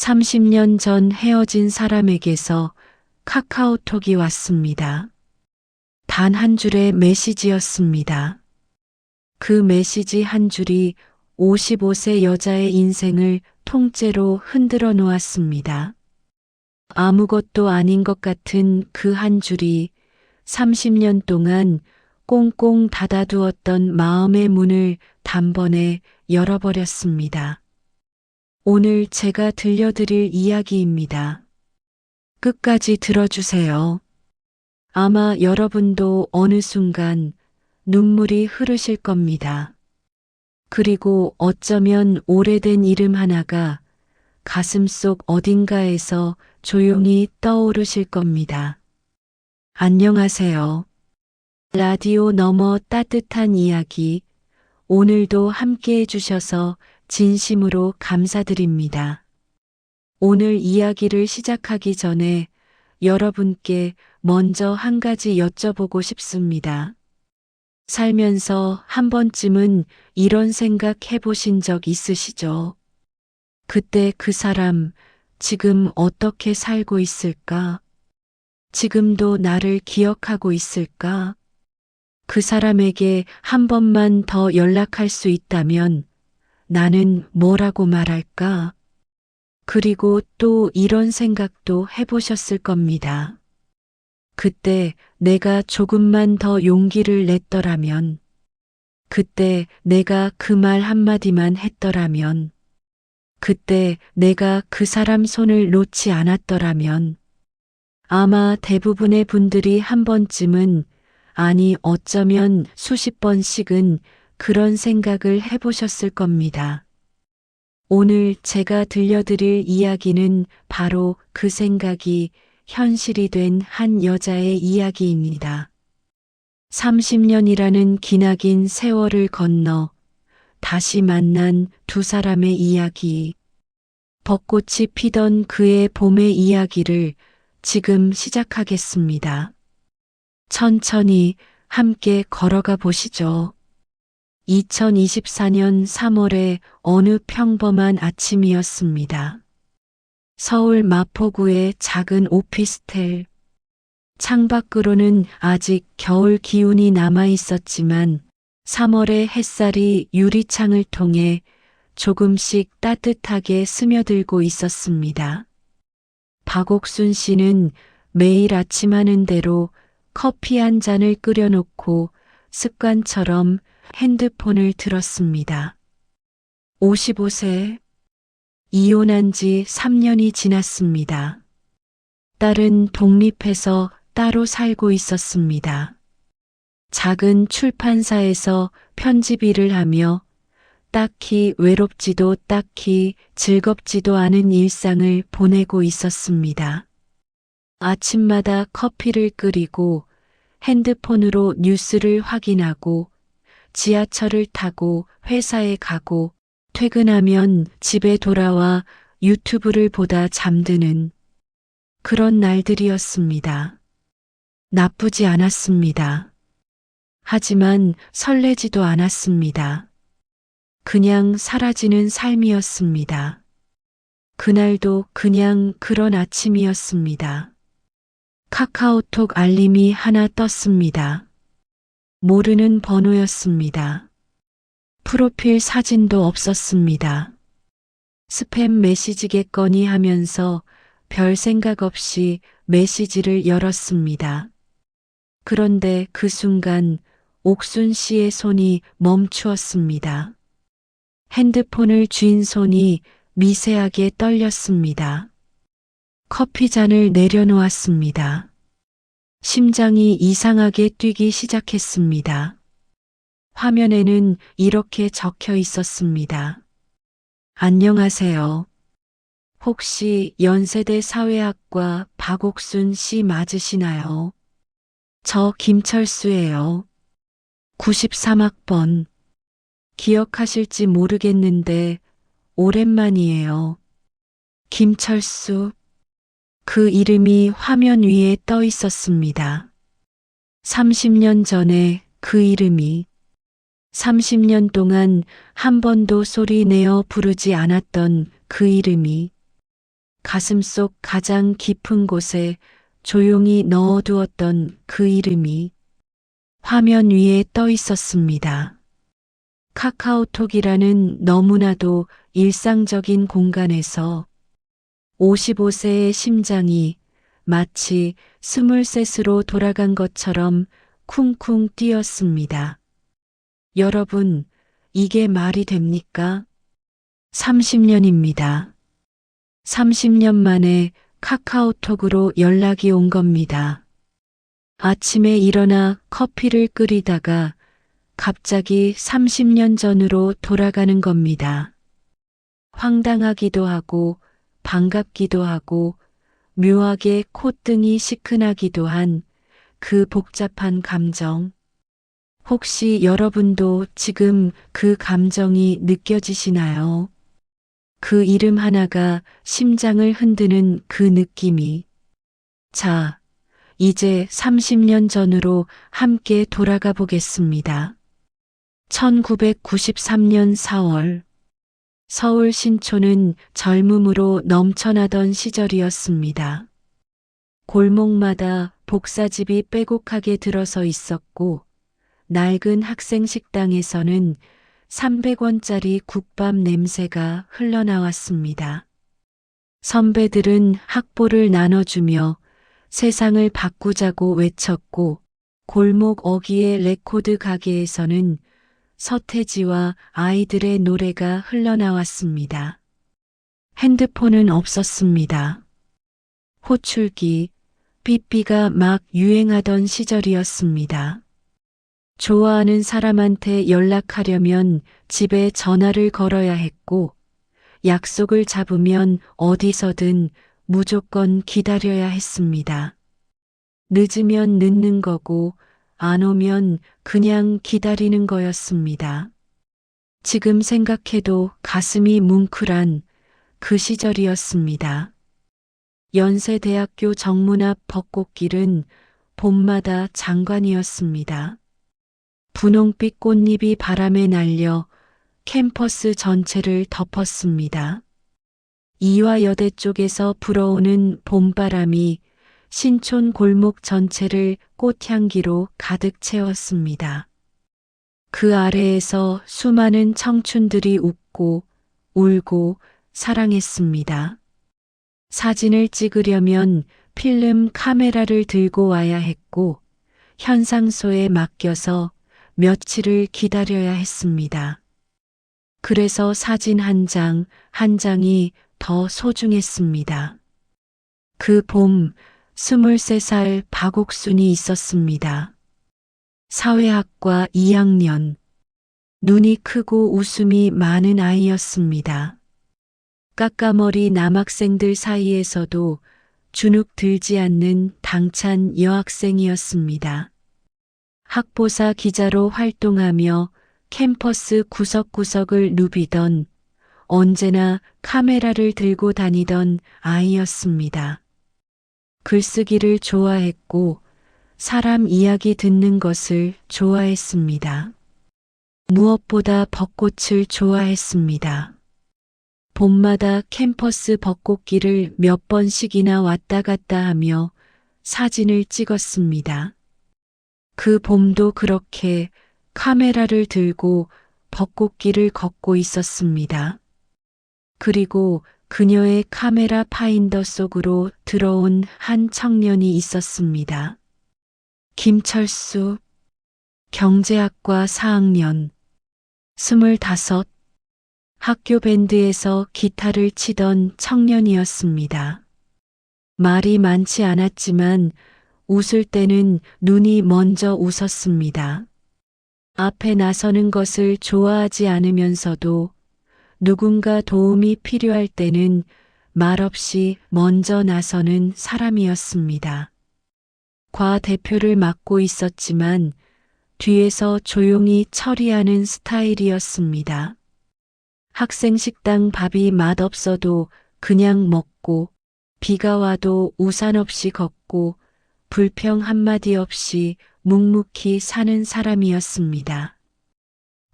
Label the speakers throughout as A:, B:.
A: 30년 전 헤어진 사람에게서 카카오톡이 왔습니다. 단 한 줄의 메시지였습니다. 그 메시지 한 줄이 55세 여자의 인생을 통째로 흔들어 놓았습니다. 아무것도 아닌 것 같은 그 한 줄이 30년 동안 꽁꽁 닫아두었던 마음의 문을 단번에 열어버렸습니다. 오늘 제가 들려드릴 이야기입니다. 끝까지 들어주세요. 아마 여러분도 어느 순간 눈물이 흐르실 겁니다. 그리고 어쩌면 오래된 이름 하나가 가슴속 어딘가에서 조용히 떠오르실 겁니다. 안녕하세요. 라디오 너머 따뜻한 이야기, 오늘도 함께 해주셔서 진심으로 감사드립니다. 오늘 이야기를 시작하기 전에 여러분께 먼저 한 가지 여쭤보고 싶습니다. 살면서 한 번쯤은 이런 생각 해보신 적 있으시죠? 그때 그 사람 지금 어떻게 살고 있을까? 지금도 나를 기억하고 있을까? 그 사람에게 한 번만 더 연락할 수 있다면 나는 뭐라고 말할까? 그리고 또 이런 생각도 해보셨을 겁니다. 그때 내가 조금만 더 용기를 냈더라면, 그때 내가 그 말 한마디만 했더라면, 그때 내가 그 사람 손을 놓지 않았더라면, 아마 대부분의 분들이 한 번쯤은, 아니 어쩌면 수십 번씩은 그런 생각을 해보셨을 겁니다. 오늘 제가 들려드릴 이야기는 바로 그 생각이 현실이 된 한 여자의 이야기입니다. 30년이라는 기나긴 세월을 건너 다시 만난 두 사람의 이야기. 벚꽃이 피던 그의 봄의 이야기를 지금 시작하겠습니다. 천천히 함께 걸어가 보시죠. 2024년 3월의 어느 평범한 아침이었습니다. 서울 마포구의 작은 오피스텔. 창밖으로는 아직 겨울 기운이 남아 있었지만 3월의 햇살이 유리창을 통해 조금씩 따뜻하게 스며들고 있었습니다. 박옥순 씨는 매일 아침 하는 대로 커피 한 잔을 끓여놓고 습관처럼 핸드폰을 들었습니다. 55세. 이혼한 지 3년이 지났습니다. 딸은 독립해서 따로 살고 있었습니다. 작은 출판사에서 편집 일을 하며 딱히 외롭지도 딱히 즐겁지도 않은 일상을 보내고 있었습니다. 아침마다 커피를 끓이고 핸드폰으로 뉴스를 확인하고 지하철을 타고 회사에 가고 퇴근하면 집에 돌아와 유튜브를 보다 잠드는 그런 날들이었습니다. 나쁘지 않았습니다. 하지만 설레지도 않았습니다. 그냥 사라지는 삶이었습니다. 그날도 그냥 그런 아침이었습니다. 카카오톡 알림이 하나 떴습니다. 모르는 번호였습니다. 프로필 사진도 없었습니다. 스팸 메시지겠거니 하면서 별 생각 없이 메시지를 열었습니다. 그런데 그 순간 옥순 씨의 손이 멈추었습니다. 핸드폰을 쥔 손이 미세하게 떨렸습니다. 커피잔을 내려놓았습니다. 심장이 이상하게 뛰기 시작했습니다. 화면에는 이렇게 적혀 있었습니다. 안녕하세요. 혹시 연세대 사회학과 박옥순 씨 맞으시나요? 저 김철수예요. 93학번. 기억하실지 모르겠는데 오랜만이에요. 김철수. 그 이름이 화면 위에 떠 있었습니다. 30년 전에 그 이름이 30년 동안 한 번도 소리 내어 부르지 않았던 그 이름이 가슴속 가장 깊은 곳에 조용히 넣어두었던 그 이름이 화면 위에 떠 있었습니다. 카카오톡이라는 너무나도 일상적인 공간에서 55세의 심장이 마치 23으로 돌아간 것처럼 쿵쿵 뛰었습니다. 여러분, 이게 말이 됩니까? 30년입니다. 30년 만에 카카오톡으로 연락이 온 겁니다. 아침에 일어나 커피를 끓이다가 갑자기 30년 전으로 돌아가는 겁니다. 황당하기도 하고 반갑기도 하고 묘하게 콧등이 시큰하기도 한 그 복잡한 감정. 혹시 여러분도 지금 그 감정이 느껴지시나요? 그 이름 하나가 심장을 흔드는 그 느낌이. 자, 이제 30년 전으로 함께 돌아가 보겠습니다. 1993년 4월. 서울 신촌은 젊음으로 넘쳐나던 시절이었습니다. 골목마다 복사집이 빼곡하게 들어서 있었고, 낡은 학생 식당에서는 300원짜리 국밥 냄새가 흘러나왔습니다. 선배들은 학보를 나눠주며 세상을 바꾸자고 외쳤고, 골목 어귀의 레코드 가게에서는 서태지와 아이들의 노래가 흘러나왔습니다. 핸드폰은 없었습니다. 호출기, 삐삐가 막 유행하던 시절이었습니다. 좋아하는 사람한테 연락하려면 집에 전화를 걸어야 했고, 약속을 잡으면 어디서든 무조건 기다려야 했습니다. 늦으면 늦는 거고, 안 오면 그냥 기다리는 거였습니다. 지금 생각해도 가슴이 뭉클한 그 시절이었습니다. 연세대학교 정문 앞 벚꽃길은 봄마다 장관이었습니다. 분홍빛 꽃잎이 바람에 날려 캠퍼스 전체를 덮었습니다. 이화여대 쪽에서 불어오는 봄바람이 신촌 골목 전체를 꽃향기로 가득 채웠습니다. 그 아래에서 수많은 청춘들이 웃고 울고 사랑했습니다. 사진을 찍으려면 필름 카메라를 들고 와야 했고, 현상소에 맡겨서 며칠을 기다려야 했습니다. 그래서 사진 한 장 한 장이 더 소중했습니다. 그 봄 23살 박옥순이 있었습니다. 사회학과 2학년. 눈이 크고 웃음이 많은 아이였습니다. 까까머리 남학생들 사이에서도 주눅 들지 않는 당찬 여학생이었습니다. 학보사 기자로 활동하며 캠퍼스 구석구석을 누비던, 언제나 카메라를 들고 다니던 아이였습니다. 글쓰기를 좋아했고 사람 이야기 듣는 것을 좋아했습니다. 무엇보다 벚꽃을 좋아했습니다. 봄마다 캠퍼스 벚꽃길을 몇 번씩이나 왔다 갔다 하며 사진을 찍었습니다. 그 봄도 그렇게 카메라를 들고 벚꽃길을 걷고 있었습니다. 그리고 그녀의 카메라 파인더 속으로 들어온 한 청년이 있었습니다. 김철수, 경제학과 4학년, 25, 학교 밴드에서 기타를 치던 청년이었습니다. 말이 많지 않았지만 웃을 때는 눈이 먼저 웃었습니다. 앞에 나서는 것을 좋아하지 않으면서도 누군가 도움이 필요할 때는 말없이 먼저 나서는 사람이었습니다. 과 대표를 맡고 있었지만 뒤에서 조용히 처리하는 스타일이었습니다. 학생 식당 밥이 맛없어도 그냥 먹고, 비가 와도 우산 없이 걷고, 불평 한마디 없이 묵묵히 사는 사람이었습니다.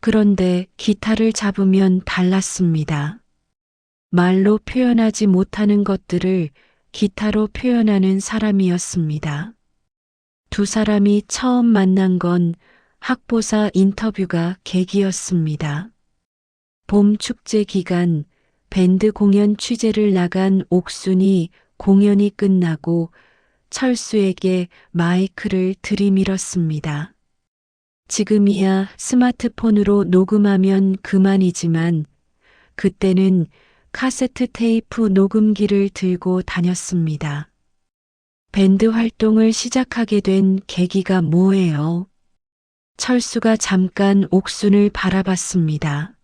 A: 그런데 기타를 잡으면 달랐습니다. 말로 표현하지 못하는 것들을 기타로 표현하는 사람이었습니다. 두 사람이 처음 만난 건 학보사 인터뷰가 계기였습니다. 봄 축제 기간 밴드 공연 취재를 나간 옥순이 공연이 끝나고 철수에게 마이크를 들이밀었습니다. 지금이야 스마트폰으로 녹음하면 그만이지만 그때는 카세트 테이프 녹음기를 들고 다녔습니다. 밴드 활동을 시작하게 된 계기가 뭐예요? 철수가 잠깐 옥순을 바라봤습니다.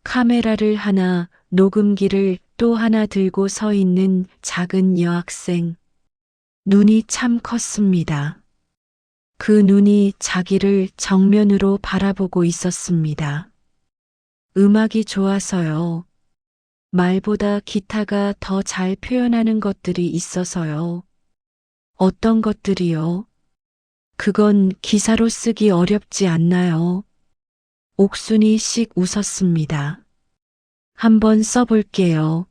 A: 카메라를 하나, 녹음기를 또 하나 들고 서 있는 작은 여학생. 눈이 참 컸습니다. 그 눈이 자기를 정면으로 바라보고 있었습니다. 음악이 좋아서요. 말보다 기타가 더 잘 표현하는 것들이 있어서요. 어떤 것들이요? 그건 기사로 쓰기 어렵지 않나요? 옥순이 씩 웃었습니다. 한번 써볼게요.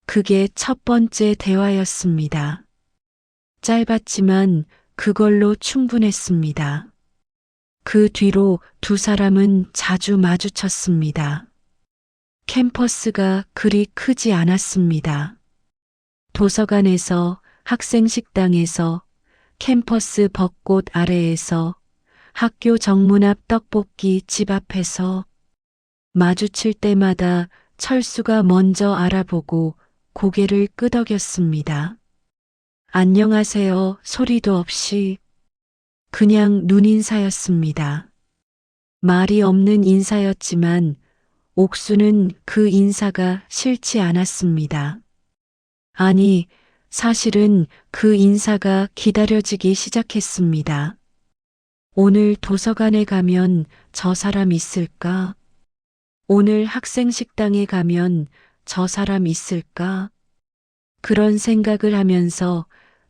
A: 그게 첫 번째 대화였습니다. 짧았지만 그걸로 충분했습니다. 그 뒤로 두 사람은 자주 마주쳤습니다. 캠퍼스가 그리 크지 않았습니다. 도서관에서, 학생식당에서, 캠퍼스 벚꽃 아래에서, 학교 정문 앞 떡볶이 집 앞에서 마주칠 때마다 철수가 먼저 알아보고 고개를 끄덕였습니다. 안녕하세요 소리도 없이 그냥 눈인사였습니다. 말이 없는 인사였지만 옥수는 그 인사가 싫지 않았습니다. 아니, 사실은 그 인사가 기다려지기 시작했습니다. 오늘 도서관에 가면 저 사람 있을까? 오늘 학생식당에 가면 저 사람 있을까? 그런 생각을 하면서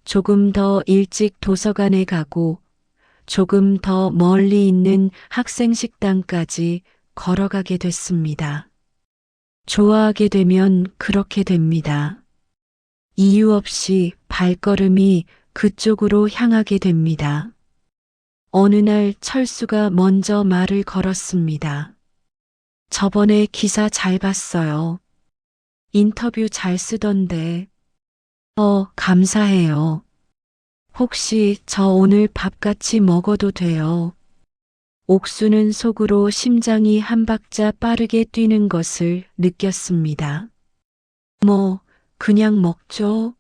A: 조금 더 일찍 도서관에 가고 조금 더 멀리 있는 학생식당까지 걸어가게 됐습니다. 좋아하게 되면 그렇게 됩니다. 이유 없이 발걸음이 그쪽으로 향하게 됩니다. 어느 날 철수가 먼저 말을 걸었습니다. 저번에 기사 잘 봤어요. 인터뷰 잘 쓰던데. 감사해요. 혹시 저 오늘 밥 같이 먹어도 돼요? 옥수는 속으로 심장이 한 박자 빠르게 뛰는 것을 느꼈습니다. 그냥 먹죠.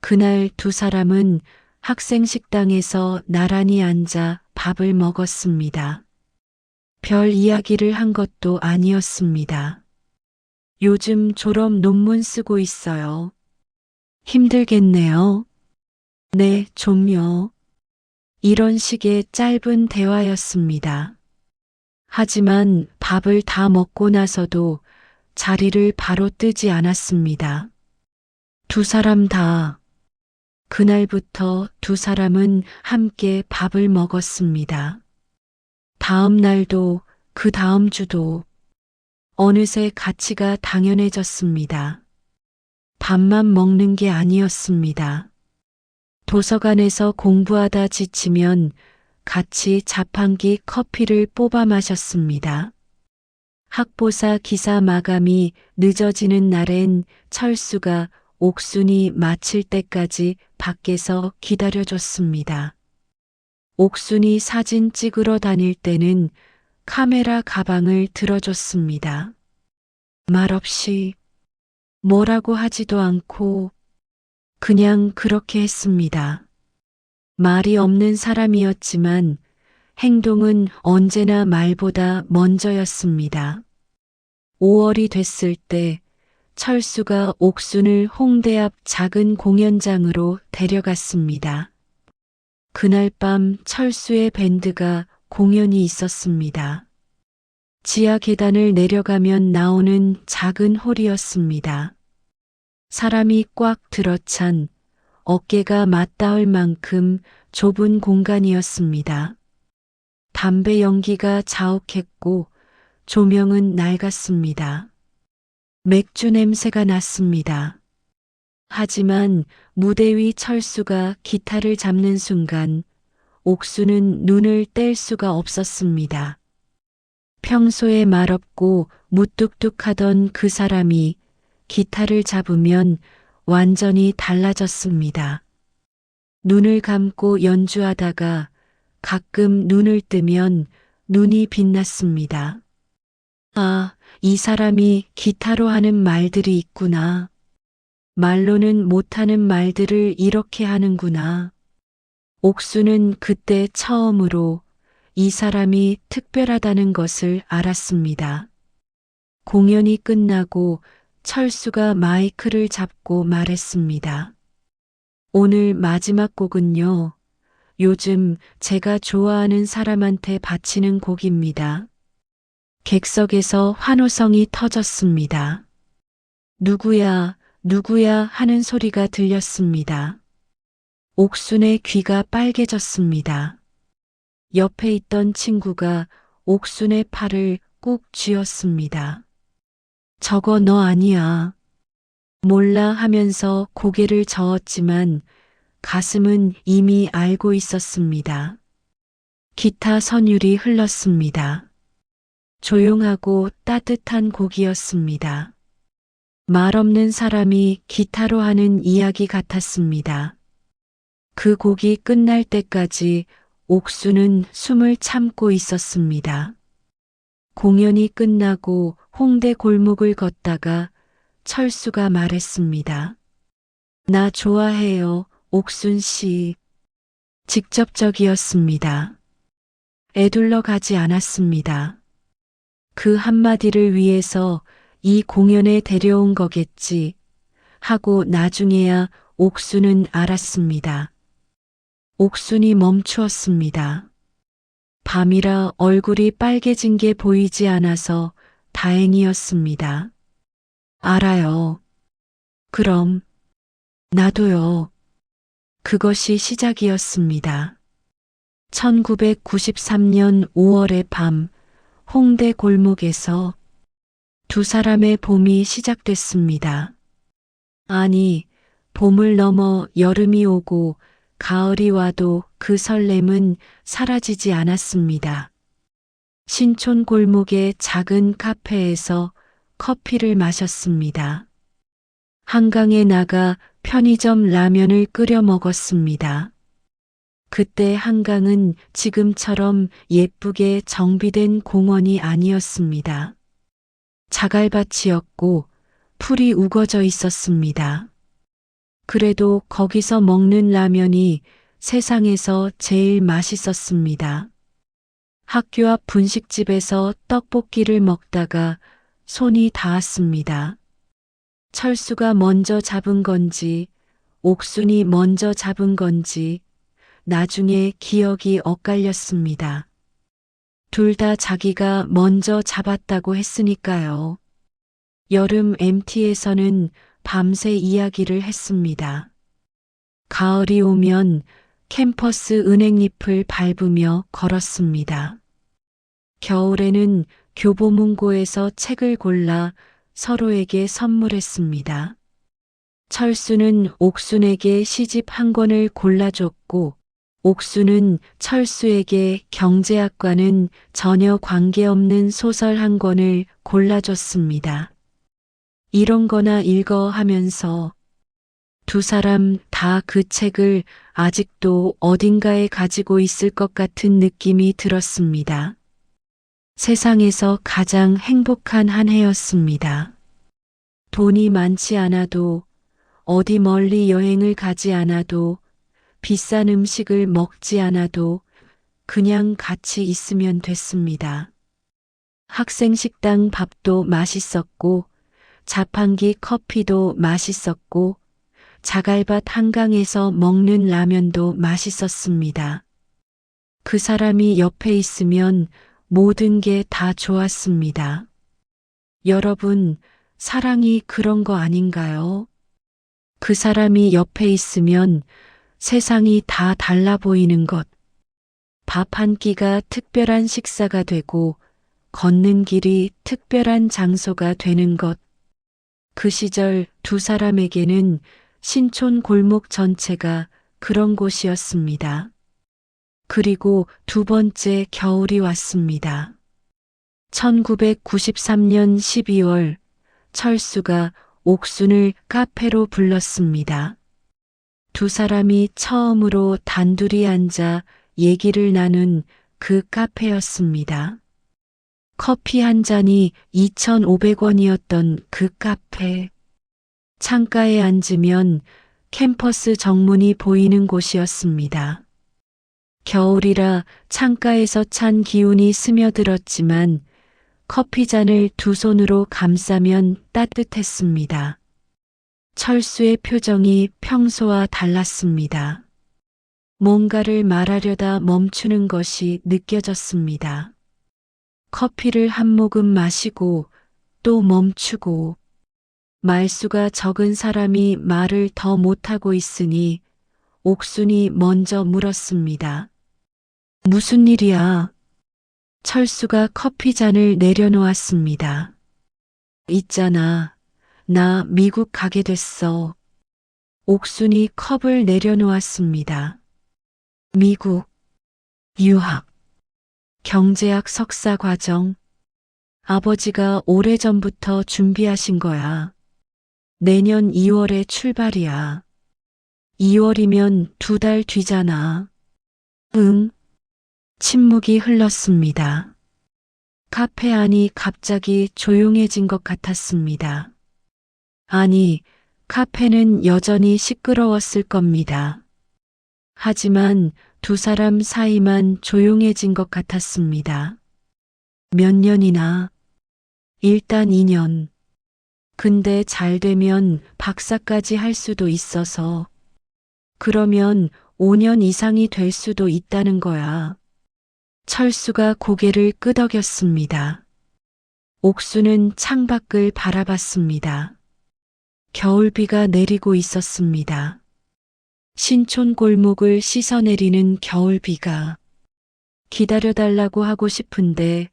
A: 그날 두 사람은 학생식당에서 나란히 앉아 밥을 먹었습니다. 별 이야기를 한 것도 아니었습니다. 요즘 졸업 논문 쓰고 있어요. 힘들겠네요. 네, 좀요. 이런 식의 짧은 대화였습니다. 하지만 밥을 다 먹고 나서도 자리를 바로 뜨지 않았습니다. 두 사람 다. 그날부터 두 사람은 함께 밥을 먹었습니다. 다음 날도 그 다음 주도 어느새 가치가 당연해졌습니다. 밥만 먹는 게 아니었습니다. 도서관에서 공부하다 지치면 같이 자판기 커피를 뽑아 마셨습니다. 학보사 기사 마감이 늦어지는 날엔 철수가 옥순이 마칠 때까지 밖에서 기다려줬습니다. 옥순이 사진 찍으러 다닐 때는 카메라 가방을 들어줬습니다. 말없이 뭐라고 하지도 않고 그냥 그렇게 했습니다. 말이 없는 사람이었지만 행동은 언제나 말보다 먼저였습니다. 5월이 됐을 때 철수가 옥순을 홍대 앞 작은 공연장으로 데려갔습니다. 그날 밤 철수의 밴드가 공연이 있었습니다. 지하 계단을 내려가면 나오는 작은 홀이었습니다. 사람이 꽉 들어찬 어깨가 맞닿을 만큼 좁은 공간이었습니다. 담배 연기가 자욱했고 조명은 낡았습니다. 맥주 냄새가 났습니다. 하지만 무대 위 철수가 기타를 잡는 순간 옥수는 눈을 뗄 수가 없었습니다. 평소에 말없고 무뚝뚝하던 그 사람이 기타를 잡으면 완전히 달라졌습니다. 눈을 감고 연주하다가 가끔 눈을 뜨면 눈이 빛났습니다. 아, 이 사람이 기타로 하는 말들이 있구나. 말로는 못하는 말들을 이렇게 하는구나. 옥수는 그때 처음으로 이 사람이 특별하다는 것을 알았습니다. 공연이 끝나고 철수가 마이크를 잡고 말했습니다. 오늘 마지막 곡은요. 요즘 제가 좋아하는 사람한테 바치는 곡입니다. 객석에서 환호성이 터졌습니다. 누구야, 누구야 하는 소리가 들렸습니다. 옥순의 귀가 빨개졌습니다. 옆에 있던 친구가 옥순의 팔을 꾹 쥐었습니다. 저거 너 아니야. 몰라 하면서 고개를 저었지만 가슴은 이미 알고 있었습니다. 기타 선율이 흘렀습니다. 조용하고 따뜻한 곡이었습니다. 말 없는 사람이 기타로 하는 이야기 같았습니다. 그 곡이 끝날 때까지 옥수는 숨을 참고 있었습니다. 공연이 끝나고 홍대 골목을 걷다가 철수가 말했습니다. 나 좋아해요, 옥순 씨. 직접적이었습니다. 애둘러 가지 않았습니다. 그 한마디를 위해서 이 공연에 데려온 거겠지 하고 나중에야 옥순은 알았습니다. 옥순이 멈추었습니다. 밤이라 얼굴이 빨개진 게 보이지 않아서 다행이었습니다. 알아요. 그럼 나도요. 그것이 시작이었습니다. 1993년 5월의 밤 홍대 골목에서 두 사람의 봄이 시작됐습니다. 아니, 봄을 넘어 여름이 오고 가을이 와도 그 설렘은 사라지지 않았습니다. 신촌 골목의 작은 카페에서 커피를 마셨습니다. 한강에 나가 편의점 라면을 끓여 먹었습니다. 그때 한강은 지금처럼 예쁘게 정비된 공원이 아니었습니다. 자갈밭이었고 풀이 우거져 있었습니다. 그래도 거기서 먹는 라면이 세상에서 제일 맛있었습니다. 학교 앞 분식집에서 떡볶이를 먹다가 손이 닿았습니다. 철수가 먼저 잡은 건지, 옥순이 먼저 잡은 건지, 나중에 기억이 엇갈렸습니다. 둘 다 자기가 먼저 잡았다고 했으니까요. 여름 MT에서는 밤새 이야기를 했습니다. 가을이 오면 캠퍼스 은행잎을 밟으며 걸었습니다. 겨울에는 교보문고에서 책을 골라 서로에게 선물했습니다. 철수는 옥순에게 시집 한 권을 골라줬고 옥순은 철수에게 경제학과는 전혀 관계없는 소설 한 권을 골라줬습니다. 이런 거나 읽어 하면서 두 사람 다 그 책을 아직도 어딘가에 가지고 있을 것 같은 느낌이 들었습니다. 세상에서 가장 행복한 한 해였습니다. 돈이 많지 않아도 어디 멀리 여행을 가지 않아도 비싼 음식을 먹지 않아도 그냥 같이 있으면 됐습니다. 학생 식당 밥도 맛있었고 자판기 커피도 맛있었고 자갈밭 한강에서 먹는 라면도 맛있었습니다. 그 사람이 옆에 있으면 모든 게 다 좋았습니다. 여러분, 사랑이 그런 거 아닌가요? 그 사람이 옆에 있으면 세상이 다 달라 보이는 것. 밥 한 끼가 특별한 식사가 되고 걷는 길이 특별한 장소가 되는 것. 그 시절 두 사람에게는 신촌 골목 전체가 그런 곳이었습니다. 그리고 두 번째 겨울이 왔습니다. 1993년 12월 철수가 옥순을 카페로 불렀습니다. 두 사람이 처음으로 단둘이 앉아 얘기를 나눈 그 카페였습니다. 커피 한 잔이 2,500원이었던 그 카페. 창가에 앉으면 캠퍼스 정문이 보이는 곳이었습니다. 겨울이라 창가에서 찬 기운이 스며들었지만 커피잔을 두 손으로 감싸면 따뜻했습니다. 철수의 표정이 평소와 달랐습니다. 뭔가를 말하려다 멈추는 것이 느껴졌습니다. 커피를 한 모금 마시고 또 멈추고 말수가 적은 사람이 말을 더 못하고 있으니 옥순이 먼저 물었습니다. 무슨 일이야? 철수가 커피잔을 내려놓았습니다. 있잖아. 나 미국 가게 됐어. 옥순이 컵을 내려놓았습니다. 미국, 유학, 경제학 석사 과정. 아버지가 오래전부터 준비하신 거야. 내년 2월에 출발이야. 2월이면 2달 뒤잖아. 응. 침묵이 흘렀습니다. 카페 안이 갑자기 조용해진 것 같았습니다. 아니, 카페는 여전히 시끄러웠을 겁니다. 하지만 두 사람 사이만 조용해진 것 같았습니다. 몇 년이나? 일단 2년. 근데 잘 되면 박사까지 할 수도 있어서. 그러면 5년 이상이 될 수도 있다는 거야. 철수가 고개를 끄덕였습니다. 옥수는 창밖을 바라봤습니다. 겨울비가 내리고 있었습니다. 신촌 골목을 씻어내리는 겨울비가. 기다려달라고 하고 싶은데,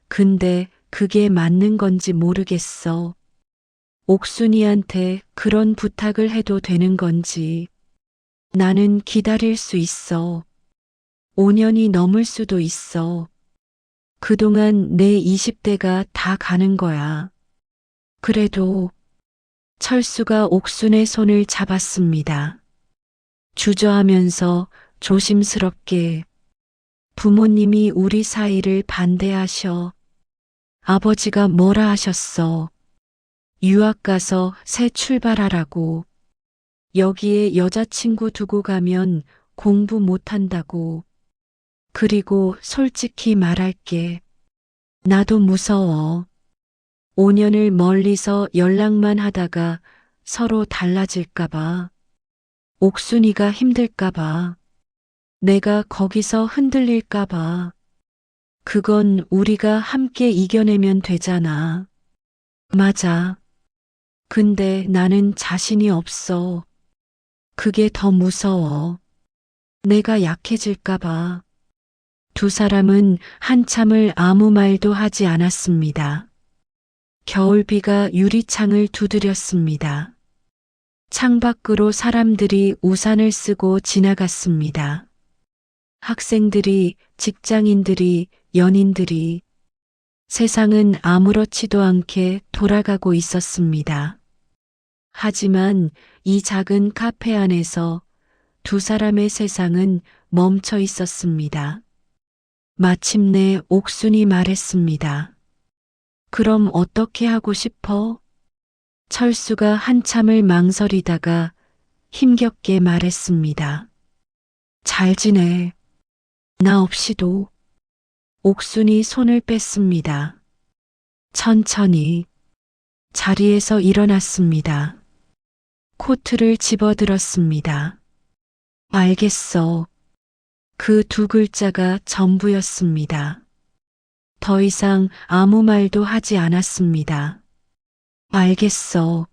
A: 근데 그게 맞는 건지 모르겠어. 옥순이한테 그런 부탁을 해도 되는 건지. 나는 기다릴 수 있어. 5년이 넘을 수도 있어. 그동안 내 20대가 다 가는 거야. 그래도 철수가 옥순의 손을 잡았습니다. 주저하면서 조심스럽게 부모님이 우리 사이를 반대하셔. 아버지가 뭐라 하셨어. 유학 가서 새 출발하라고. 여기에 여자친구 두고 가면 공부 못한다고. 그리고 솔직히 말할게. 나도 무서워. 5년을 멀리서 연락만 하다가 서로 달라질까봐. 옥순이가 힘들까봐. 내가 거기서 흔들릴까봐. 그건 우리가 함께 이겨내면 되잖아. 맞아. 근데 나는 자신이 없어. 그게 더 무서워. 내가 약해질까봐. 두 사람은 한참을 아무 말도 하지 않았습니다. 겨울비가 유리창을 두드렸습니다. 창밖으로 사람들이 우산을 쓰고 지나갔습니다. 학생들이, 직장인들이, 연인들이. 세상은 아무렇지도 않게 돌아가고 있었습니다. 하지만 이 작은 카페 안에서 두 사람의 세상은 멈춰 있었습니다. 마침내 옥순이 말했습니다. 그럼 어떻게 하고 싶어? 철수가 한참을 망설이다가 힘겹게 말했습니다. 잘 지내. 나 없이도. 옥순이 손을 뺐습니다. 천천히 자리에서 일어났습니다. 코트를 집어들었습니다. 알겠어. 그 두 글자가 전부였습니다. 더 이상 아무 말도 하지 않았습니다. 알겠어.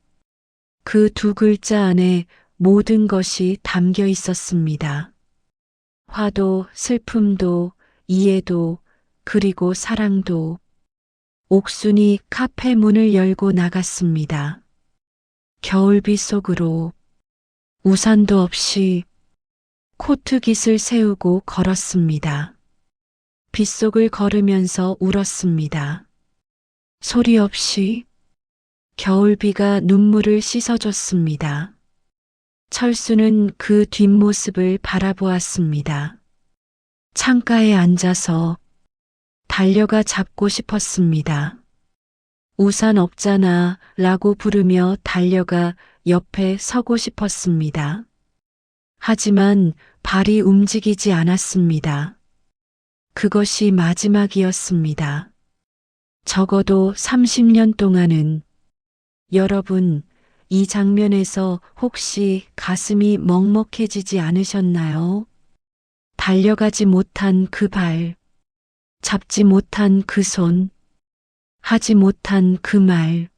A: 그 두 글자 안에 모든 것이 담겨 있었습니다. 화도, 슬픔도, 이해도, 그리고 사랑도. 옥순이 카페 문을 열고 나갔습니다. 겨울비 속으로 우산도 없이 코트깃을 세우고 걸었습니다. 빗속을 걸으면서 울었습니다. 소리 없이 겨울비가 눈물을 씻어줬습니다. 철수는 그 뒷모습을 바라보았습니다. 창가에 앉아서 달려가 잡고 싶었습니다. 우산 없잖아 라고 부르며 달려가 옆에 서고 싶었습니다. 하지만 발이 움직이지 않았습니다. 그것이 마지막이었습니다. 적어도 30년 동안은. 여러분, 이 장면에서 혹시 가슴이 먹먹해지지 않으셨나요? 달려가지 못한 그 발, 잡지 못한 그 손, 하지 못한 그 말.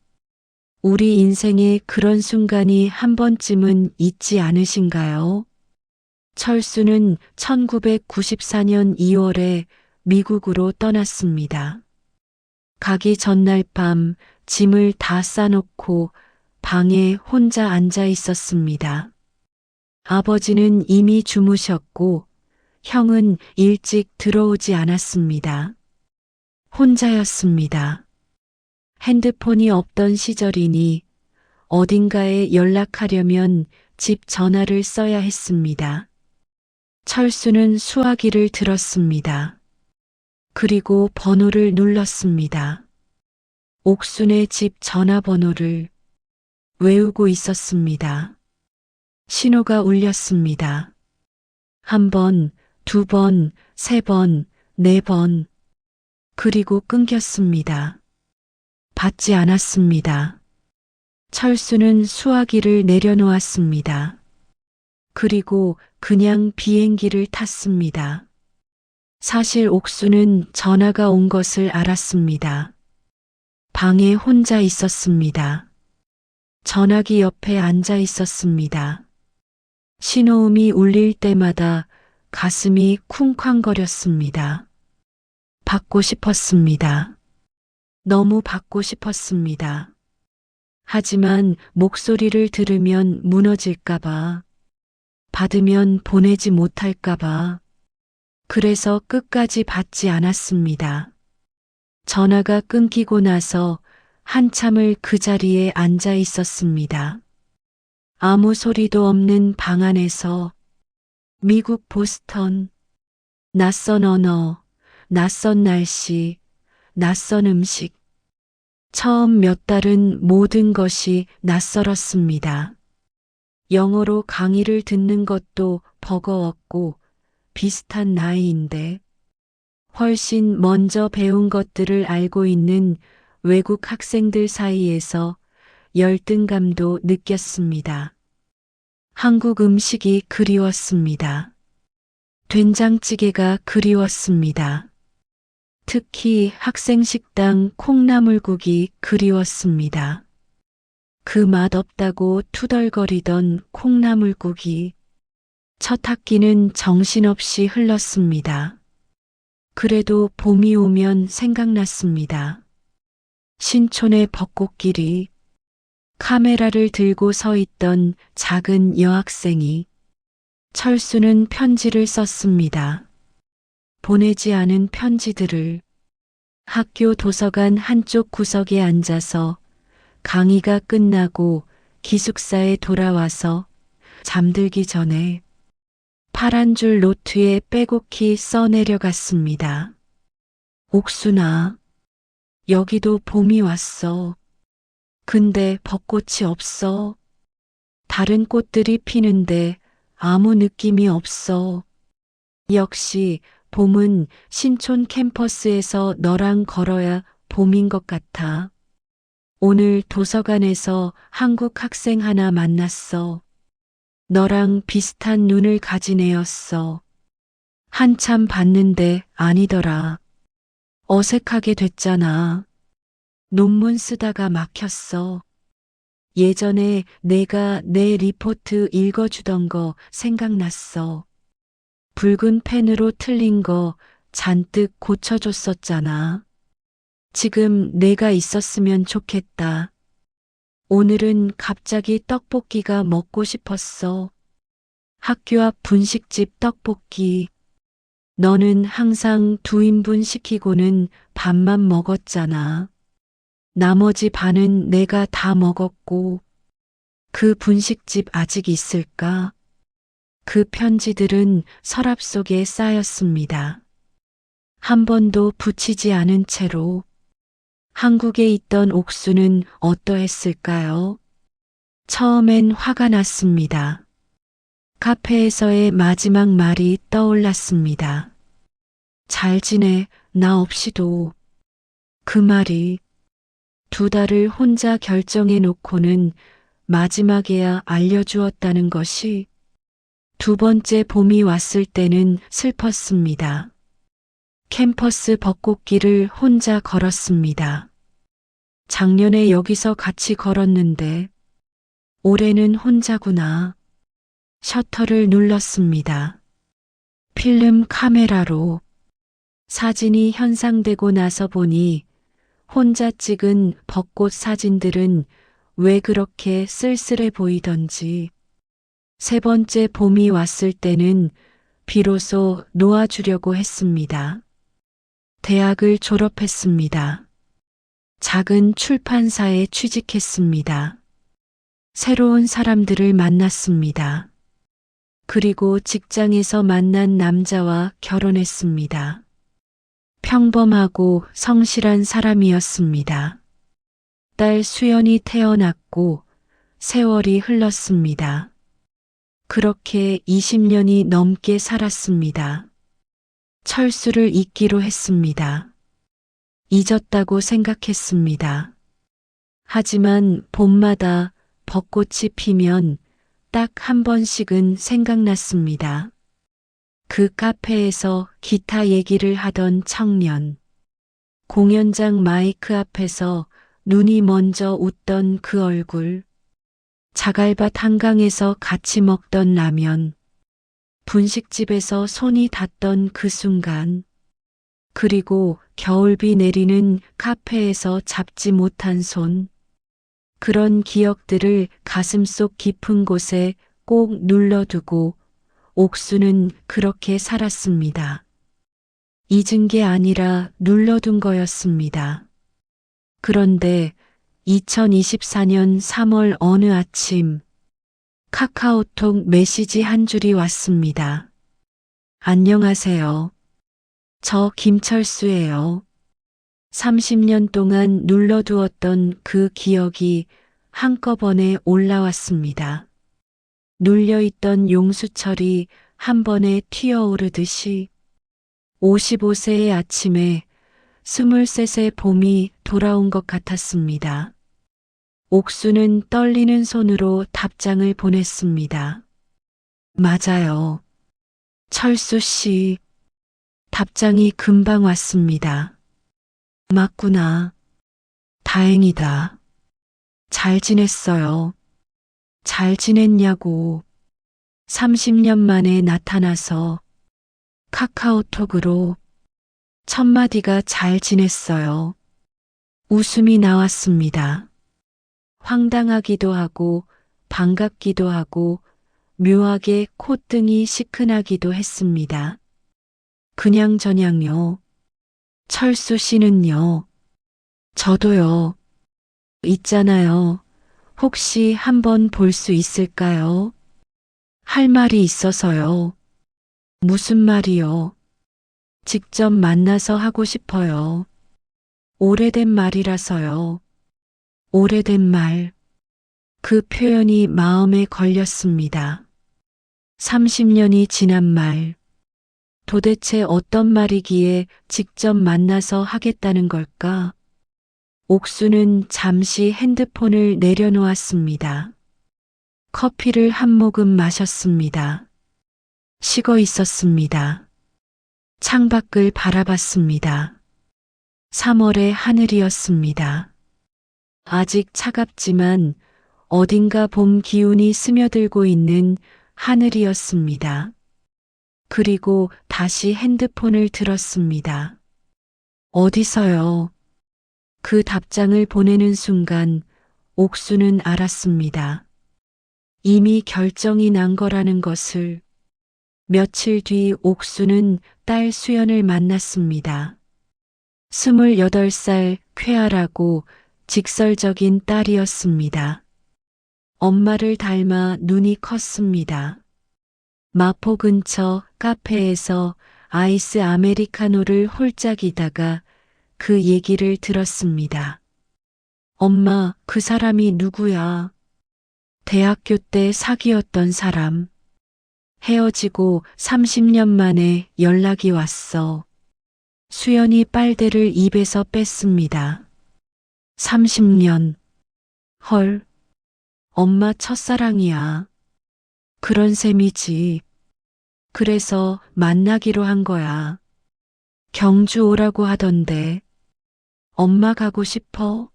A: 우리 인생에 그런 순간이 한 번쯤은 있지 않으신가요? 철수는 1994년 2월에 미국으로 떠났습니다. 가기 전날 밤 짐을 다 싸놓고 방에 혼자 앉아 있었습니다. 아버지는 이미 주무셨고 형은 일찍 들어오지 않았습니다. 혼자였습니다. 핸드폰이 없던 시절이니 어딘가에 연락하려면 집 전화를 써야 했습니다. 철수는 수화기를 들었습니다. 그리고 번호를 눌렀습니다. 옥순의 집 전화번호를 외우고 있었습니다. 신호가 울렸습니다. 1번, 2번, 3번, 4번. 그리고 끊겼습니다. 받지 않았습니다. 철수는 수화기를 내려놓았습니다. 그리고 그냥 비행기를 탔습니다. 사실 옥수는 전화가 온 것을 알았습니다. 방에 혼자 있었습니다. 전화기 옆에 앉아 있었습니다. 신호음이 울릴 때마다 가슴이 쿵쾅거렸습니다. 받고 싶었습니다. 너무 받고 싶었습니다. 하지만 목소리를 들으면 무너질까봐, 받으면 보내지 못할까봐, 그래서 끝까지 받지 않았습니다. 전화가 끊기고 나서 한참을 그 자리에 앉아 있었습니다. 아무 소리도 없는 방 안에서 미국 보스턴, 낯선 언어, 낯선 날씨, 낯선 음식. 처음 몇 달은 모든 것이 낯설었습니다. 영어로 강의를 듣는 것도 버거웠고 비슷한 나이인데 훨씬 먼저 배운 것들을 알고 있는 외국 학생들 사이에서 열등감도 느꼈습니다. 한국 음식이 그리웠습니다. 된장찌개가 그리웠습니다. 특히 학생식당 콩나물국이 그리웠습니다. 그 맛없다고 투덜거리던 콩나물국이 첫 학기는 정신없이 흘렀습니다. 그래도 봄이 오면 생각났습니다. 신촌의 벚꽃길이, 카메라를 들고 서 있던 작은 여학생이. 철수는 편지를 썼습니다. 보내지 않은 편지들을. 학교 도서관 한쪽 구석에 앉아서 강의가 끝나고 기숙사에 돌아와서 잠들기 전에 파란 줄 노트에 빼곡히 써내려갔습니다. 옥순아, 여기도 봄이 왔어. 근데 벚꽃이 없어. 다른 꽃들이 피는데 아무 느낌이 없어. 역시 봄은 신촌 캠퍼스에서 너랑 걸어야 봄인 것 같아. 오늘 도서관에서 한국 학생 하나 만났어. 너랑 비슷한 눈을 가진 애였어. 한참 봤는데 아니더라. 어색하게 됐잖아. 논문 쓰다가 막혔어. 예전에 내가 내 리포트 읽어주던 거 생각났어. 붉은 펜으로 틀린 거 잔뜩 고쳐줬었잖아. 지금 내가 있었으면 좋겠다. 오늘은 갑자기 떡볶이가 먹고 싶었어. 학교 앞 분식집 떡볶이. 너는 항상 2인분 시키고는 반만 먹었잖아. 나머지 반은 내가 다 먹었고, 그 분식집 아직 있을까? 그 편지들은 서랍 속에 쌓였습니다. 한 번도 붙이지 않은 채로. 한국에 있던 옥수는 어떠했을까요? 처음엔 화가 났습니다. 카페에서의 마지막 말이 떠올랐습니다. 잘 지내, 나 없이도. 그 말이 2달을 혼자 결정해 놓고는 마지막에야 알려주었다는 것이 2번째 봄이 왔을 때는 슬펐습니다. 캠퍼스 벚꽃길을 혼자 걸었습니다. 작년에 여기서 같이 걸었는데 올해는 혼자구나. 셔터를 눌렀습니다. 필름 카메라로 사진이 현상되고 나서 보니 혼자 찍은 벚꽃 사진들은 왜 그렇게 쓸쓸해 보이던지 3번째 봄이 왔을 때는 비로소 놓아주려고 했습니다. 대학을 졸업했습니다. 작은 출판사에 취직했습니다. 새로운 사람들을 만났습니다. 그리고 직장에서 만난 남자와 결혼했습니다. 평범하고 성실한 사람이었습니다. 딸 수연이 태어났고 세월이 흘렀습니다. 그렇게 20년이 넘게 살았습니다. 철수를 잊기로 했습니다. 잊었다고 생각했습니다. 하지만 봄마다 벚꽃이 피면 딱 한 번씩은 생각났습니다. 그 카페에서 기타 얘기를 하던 청년, 공연장 마이크 앞에서 눈이 먼저 웃던 그 얼굴, 자갈밭 한강에서 같이 먹던 라면, 분식집에서 손이 닿던 그 순간, 그리고 겨울비 내리는 카페에서 잡지 못한 손, 그런 기억들을 가슴속 깊은 곳에 꼭 눌러두고 옥수는 그렇게 살았습니다. 잊은 게 아니라 눌러둔 거였습니다. 그런데 2024년 3월 어느 아침 카카오톡 메시지 한 줄이 왔습니다. 안녕하세요. 저 김철수예요. 30년 동안 눌러두었던 그 기억이 한꺼번에 올라왔습니다. 눌려있던 용수철이 한 번에 튀어오르듯이 55세의 아침에 23세 봄이 돌아온 것 같았습니다. 옥수는 떨리는 손으로 답장을 보냈습니다. 맞아요. 철수 씨. 답장이 금방 왔습니다. 맞구나. 다행이다. 잘 지냈어요. 잘 지냈냐고. 30년 만에 나타나서 카카오톡으로 첫 마디가 잘 지냈어요. 웃음이 나왔습니다. 황당하기도 하고 반갑기도 하고 묘하게 콧등이 시큰하기도 했습니다. 그냥저냥요. 철수 씨는요? 저도요. 있잖아요. 혹시 한번 볼 수 있을까요? 할 말이 있어서요. 무슨 말이요? 직접 만나서 하고 싶어요. 오래된 말이라서요. 오래된 말. 그 표현이 마음에 걸렸습니다. 30년이 지난 말. 도대체 어떤 말이기에 직접 만나서 하겠다는 걸까? 옥수는 잠시 핸드폰을 내려놓았습니다. 커피를 한 모금 마셨습니다. 식어 있었습니다. 창밖을 바라봤습니다. 3월의 하늘이었습니다. 아직 차갑지만 어딘가 봄 기운이 스며들고 있는 하늘이었습니다. 그리고 다시 핸드폰을 들었습니다. 어디서요? 그 답장을 보내는 순간 옥수는 알았습니다. 이미 결정이 난 거라는 것을. 며칠 뒤 옥수는 딸 수연을 만났습니다. 28살 쾌활하고 직설적인 딸이었습니다. 엄마를 닮아 눈이 컸습니다. 마포 근처 카페에서 아이스 아메리카노를 홀짝이다가 그 얘기를 들었습니다. 엄마, 그 사람이 누구야? 대학교 때 사귀었던 사람. 헤어지고 30년 만에 연락이 왔어. 수연이 빨대를 입에서 뺐습니다. 30년. 헐. 엄마 첫사랑이야. 그런 셈이지. 그래서 만나기로 한 거야. 경주 오라고 하던데. 엄마 가고 싶어?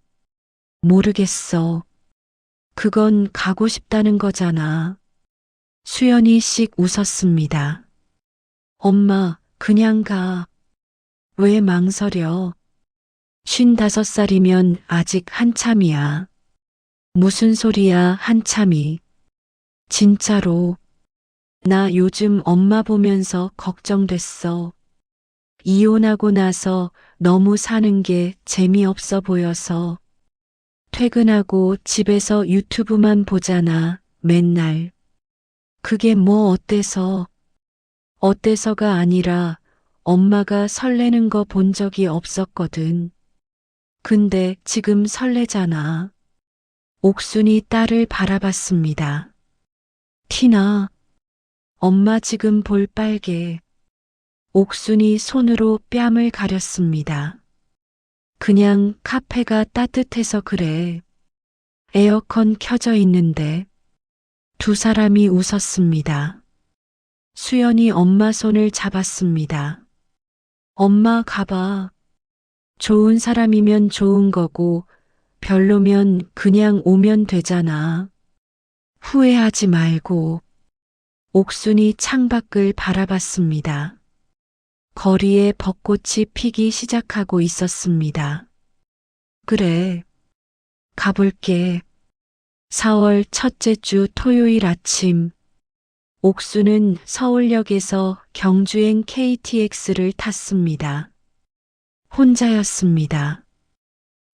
A: 모르겠어. 그건 가고 싶다는 거잖아. 수연이 씩 웃었습니다. 엄마, 그냥 가. 왜 망설여? 55살이면 아직 한참이야. 무슨 소리야, 한참이. 진짜로. 나 요즘 엄마 보면서 걱정됐어. 이혼하고 나서 너무 사는 게 재미없어 보여서. 퇴근하고 집에서 유튜브만 보잖아, 맨날. 그게 뭐 어때서? 어때서가 아니라 엄마가 설레는 거 본 적이 없었거든. 근데 지금 설레잖아. 옥순이 딸을 바라봤습니다. 티나. 엄마 지금 볼 빨개. 옥순이 손으로 뺨을 가렸습니다. 그냥 카페가 따뜻해서 그래. 에어컨 켜져 있는데. 두 사람이 웃었습니다. 수연이 엄마 손을 잡았습니다. 엄마 가봐. 좋은 사람이면 좋은 거고 별로면 그냥 오면 되잖아. 후회하지 말고. 옥순이 창밖을 바라봤습니다. 거리에 벚꽃이 피기 시작하고 있었습니다. 그래. 가볼게. 4월 첫째 주 토요일 아침. 옥수는 서울역에서 경주행 KTX를 탔습니다. 혼자였습니다.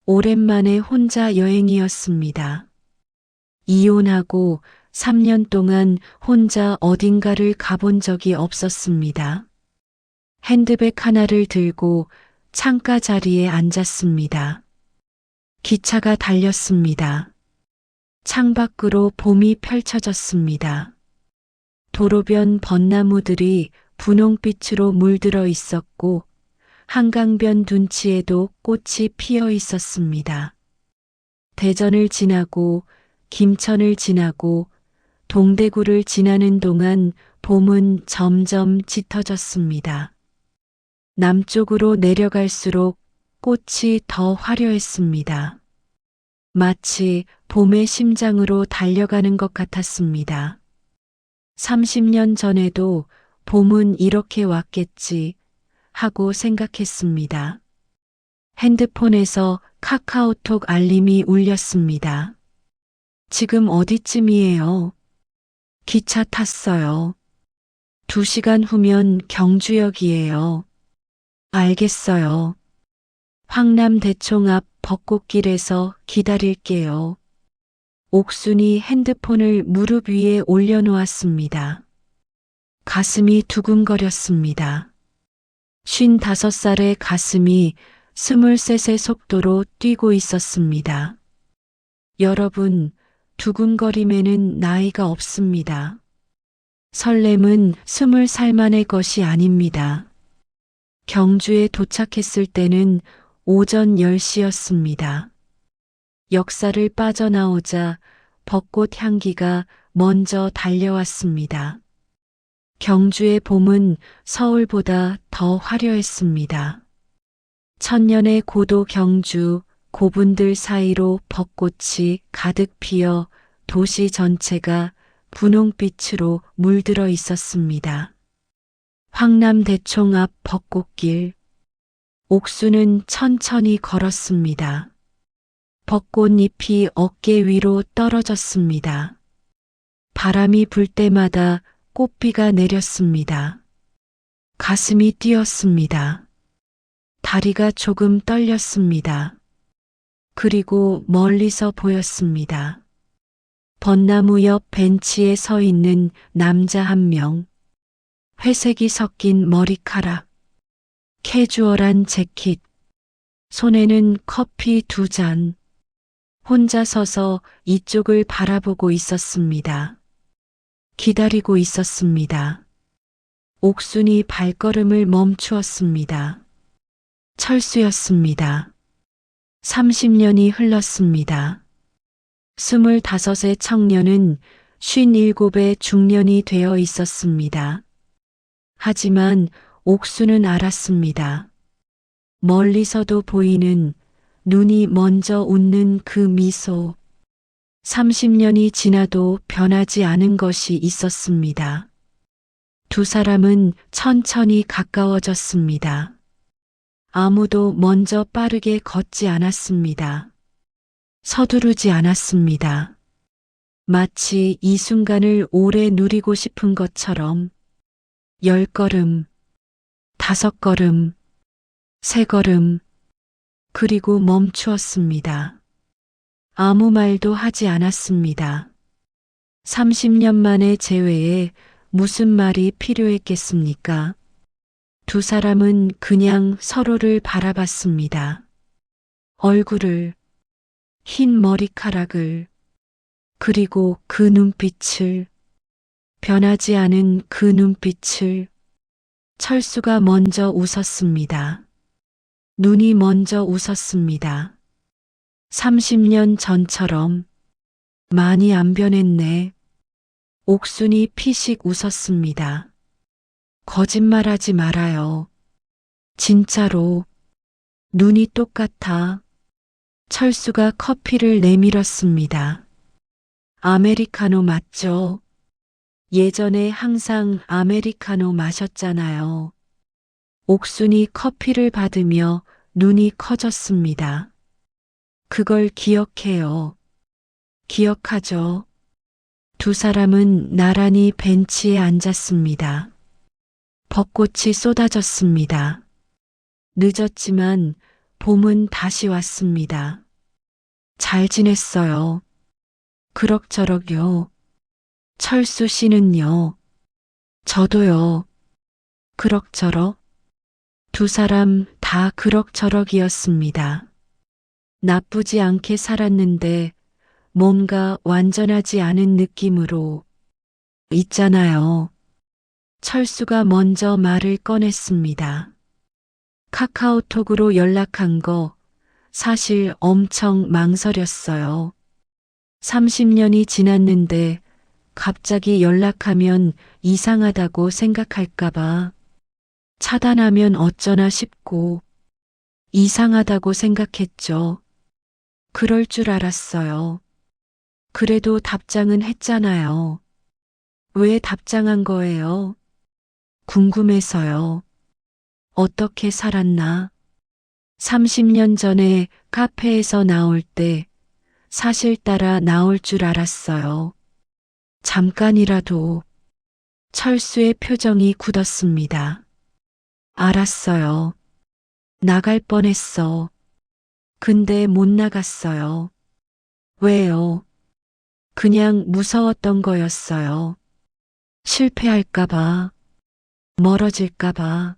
A: 오랜만에 혼자 여행이었습니다. 이혼하고 3년 동안 혼자 어딘가를 가본 적이 없었습니다. 핸드백 하나를 들고 창가 자리에 앉았습니다. 기차가 달렸습니다. 창밖으로 봄이 펼쳐졌습니다. 도로변 벚나무들이 분홍빛으로 물들어 있었고 한강변 둔치에도 꽃이 피어 있었습니다. 대전을 지나고 김천을 지나고 동대구를 지나는 동안 봄은 점점 짙어졌습니다. 남쪽으로 내려갈수록 꽃이 더 화려했습니다. 마치 봄의 심장으로 달려가는 것 같았습니다. 30년 전에도 봄은 이렇게 왔겠지 하고 생각했습니다. 핸드폰에서 카카오톡 알림이 울렸습니다. 지금 어디쯤이에요? 기차 탔어요. 2시간 후면 경주역이에요. 알겠어요. 황남대총 앞 벚꽃길에서 기다릴게요. 옥순이 핸드폰을 무릎 위에 올려놓았습니다. 가슴이 두근거렸습니다. 55살의 가슴이 23의 속도로 뛰고 있었습니다. 여러분, 두근거림에는 나이가 없습니다. 설렘은 20살만의 것이 아닙니다. 경주에 도착했을 때는 오전 10시였습니다. 역사를 빠져나오자 벚꽃 향기가 먼저 달려왔습니다. 경주의 봄은 서울보다 더 화려했습니다. 천년의 고도 경주, 고분들 사이로 벚꽃이 가득 피어 도시 전체가 분홍빛으로 물들어 있었습니다. 황남대총 앞 벚꽃길. 옥수는 천천히 걸었습니다. 벚꽃잎이 어깨 위로 떨어졌습니다. 바람이 불 때마다 꽃비가 내렸습니다. 가슴이 뛰었습니다. 다리가 조금 떨렸습니다. 그리고 멀리서 보였습니다. 벚나무 옆 벤치에 서 있는 남자 한 명. 회색이 섞인 머리카락, 캐주얼한 재킷, 손에는 커피 2잔. 혼자 서서 이쪽을 바라보고 있었습니다. 기다리고 있었습니다. 옥순이 발걸음을 멈추었습니다. 철수였습니다. 30년이 흘렀습니다. 25의 청년은 57의 중년이 되어 있었습니다. 하지만 옥수는 알았습니다. 멀리서도 보이는 눈이 먼저 웃는 그 미소. 30년이 지나도 변하지 않은 것이 있었습니다. 두 사람은 천천히 가까워졌습니다. 아무도 먼저 빠르게 걷지 않았습니다. 서두르지 않았습니다. 마치 이 순간을 오래 누리고 싶은 것처럼 10걸음, 5걸음, 3걸음, 그리고 멈추었습니다. 아무 말도 하지 않았습니다. 30년 만의 재회에 무슨 말이 필요했겠습니까? 두 사람은 그냥 서로를 바라봤습니다. 얼굴을, 흰 머리카락을, 그리고 그 눈빛을, 변하지 않은 그 눈빛을. 철수가 먼저 웃었습니다. 눈이 먼저 웃었습니다. 30년 전처럼. 많이 안 변했네. 옥순이 피식 웃었습니다. 거짓말하지 말아요. 진짜로. 눈이 똑같아. 철수가 커피를 내밀었습니다. 아메리카노 맞죠? 예전에 항상 아메리카노 마셨잖아요. 옥순이 커피를 받으며 눈이 커졌습니다. 그걸 기억해요. 기억하죠? 두 사람은 나란히 벤치에 앉았습니다. 벚꽃이 쏟아졌습니다. 늦었지만 봄은 다시 왔습니다. 잘 지냈어요. 그럭저럭요. 철수 씨는요? 저도요. 그럭저럭. 두 사람 다 그럭저럭이었습니다. 나쁘지 않게 살았는데 뭔가 완전하지 않은 느낌으로. 있잖아요. 철수가 먼저 말을 꺼냈습니다. 카카오톡으로 연락한 거 사실 엄청 망설였어요. 30년이 지났는데 갑자기 연락하면 이상하다고 생각할까봐, 차단하면 어쩌나 싶고 이상하다고 생각했죠. 그럴 줄 알았어요. 그래도 답장은 했잖아요. 왜 답장한 거예요? 궁금해서요. 어떻게 살았나? 30년 전에 카페에서 나올 때 사실 따라 나올 줄 알았어요. 잠깐이라도. 철수의 표정이 굳었습니다. 알았어요. 나갈 뻔했어. 근데 못 나갔어요. 왜요? 그냥 무서웠던 거였어요. 실패할까봐, 멀어질까봐.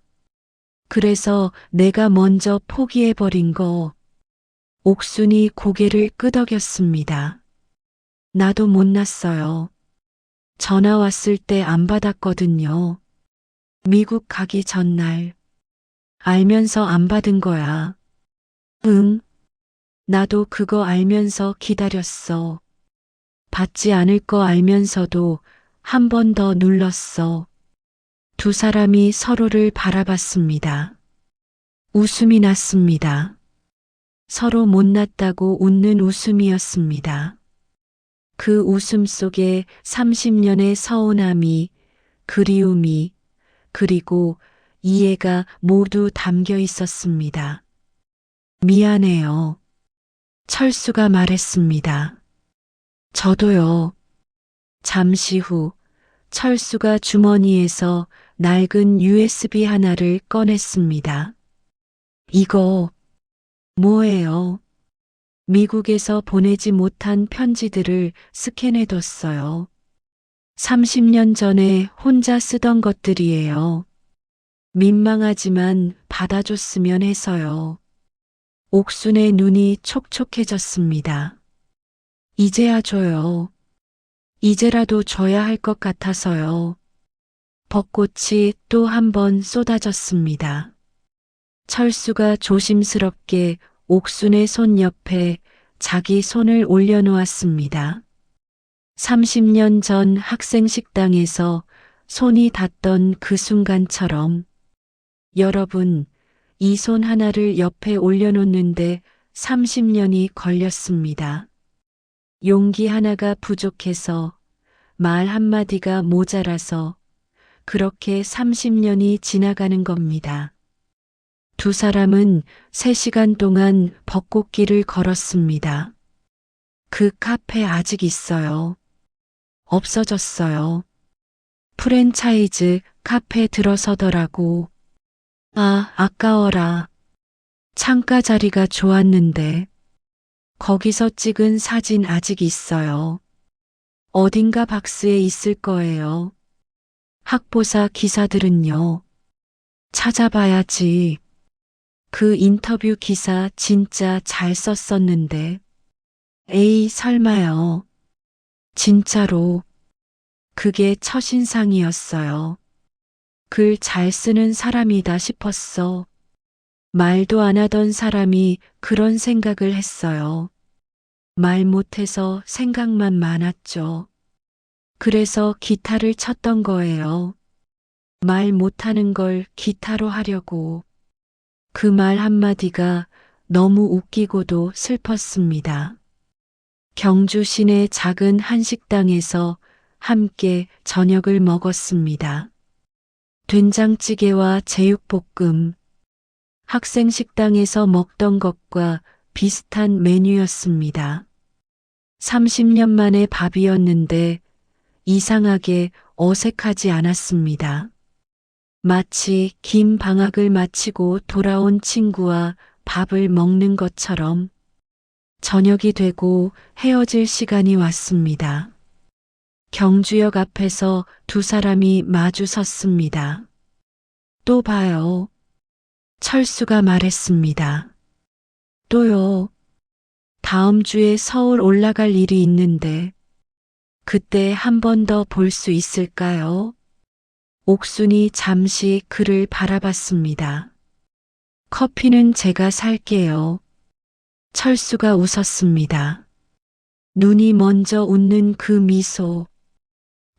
A: 그래서 내가 먼저 포기해버린 거. 옥순이 고개를 끄덕였습니다. 나도 못났어요. 전화 왔을 때 안 받았거든요. 미국 가기 전날. 알면서 안 받은 거야. 응. 나도 그거 알면서 기다렸어. 받지 않을 거 알면서도 한 번 더 눌렀어. 두 사람이 서로를 바라봤습니다. 웃음이 났습니다. 서로 못났다고 웃는 웃음이었습니다. 그 웃음 속에 30년의 서운함이, 그리움이, 그리고 이해가 모두 담겨 있었습니다. 미안해요. 철수가 말했습니다. 저도요. 잠시 후 철수가 주머니에서 낡은 USB 하나를 꺼냈습니다. 이거 뭐예요? 미국에서 보내지 못한 편지들을 스캔해뒀어요. 30년 전에 혼자 쓰던 것들이에요. 민망하지만 받아줬으면 해서요. 옥순의 눈이 촉촉해졌습니다. 이제야 줘요. 이제라도 줘야 할 것 같아서요. 벚꽃이 또 한 번 쏟아졌습니다. 철수가 조심스럽게 옥순의 손 옆에 자기 손을 올려놓았습니다. 30년 전 학생 식당에서 손이 닿던 그 순간처럼 여러분, 이 손 하나를 옆에 올려놓는데 30년이 걸렸습니다. 용기 하나가 부족해서 말 한마디가 모자라서 그렇게 30년이 지나가는 겁니다. 두 사람은 3시간 동안 벚꽃길을 걸었습니다. 그 카페 아직 있어요. 없어졌어요. 프랜차이즈 카페 들어서더라고. 아, 아까워라. 창가 자리가 좋았는데. 거기서 찍은 사진 아직 있어요. 어딘가 박스에 있을 거예요. 학보사 기사들은요. 찾아봐야지. 그 인터뷰 기사 진짜 잘 썼었는데. 에이, 설마요. 진짜로. 그게 첫인상이었어요. 글 잘 쓰는 사람이다 싶었어. 말도 안 하던 사람이 그런 생각을 했어요. 말 못해서 생각만 많았죠. 그래서 기타를 쳤던 거예요. 말 못하는 걸 기타로 하려고. 그 말 한마디가 너무 웃기고도 슬펐습니다. 경주 시내 작은 한식당에서 함께 저녁을 먹었습니다. 된장찌개와 제육볶음. 학생 식당에서 먹던 것과 비슷한 메뉴였습니다. 30년 만에 밥이었는데 이상하게 어색하지 않았습니다. 마치 긴 방학을 마치고 돌아온 친구와 밥을 먹는 것처럼 저녁이 되고 헤어질 시간이 왔습니다. 경주역 앞에서 두 사람이 마주 섰습니다. 또 봐요. 철수가 말했습니다. 또요. 다음 주에 서울 올라갈 일이 있는데 그때 한 번 더 볼 수 있을까요? 옥순이 잠시 그를 바라봤습니다. 커피는 제가 살게요. 철수가 웃었습니다. 눈이 먼저 웃는 그 미소.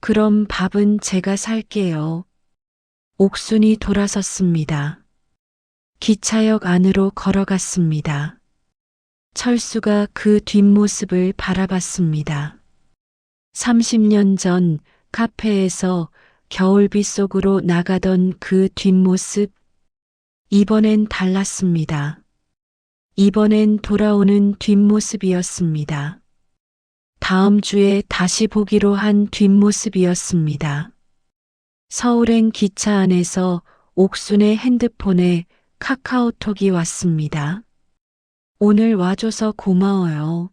A: 그럼 밥은 제가 살게요. 옥순이 돌아섰습니다. 기차역 안으로 걸어갔습니다. 철수가 그 뒷모습을 바라봤습니다. 30년 전 카페에서 겨울비 속으로 나가던 그 뒷모습. 이번엔 달랐습니다. 이번엔 돌아오는 뒷모습이었습니다. 다음 주에 다시 보기로 한 뒷모습이었습니다. 서울행 기차 안에서 옥순의 핸드폰에 카카오톡이 왔습니다. 오늘 와줘서 고마워요.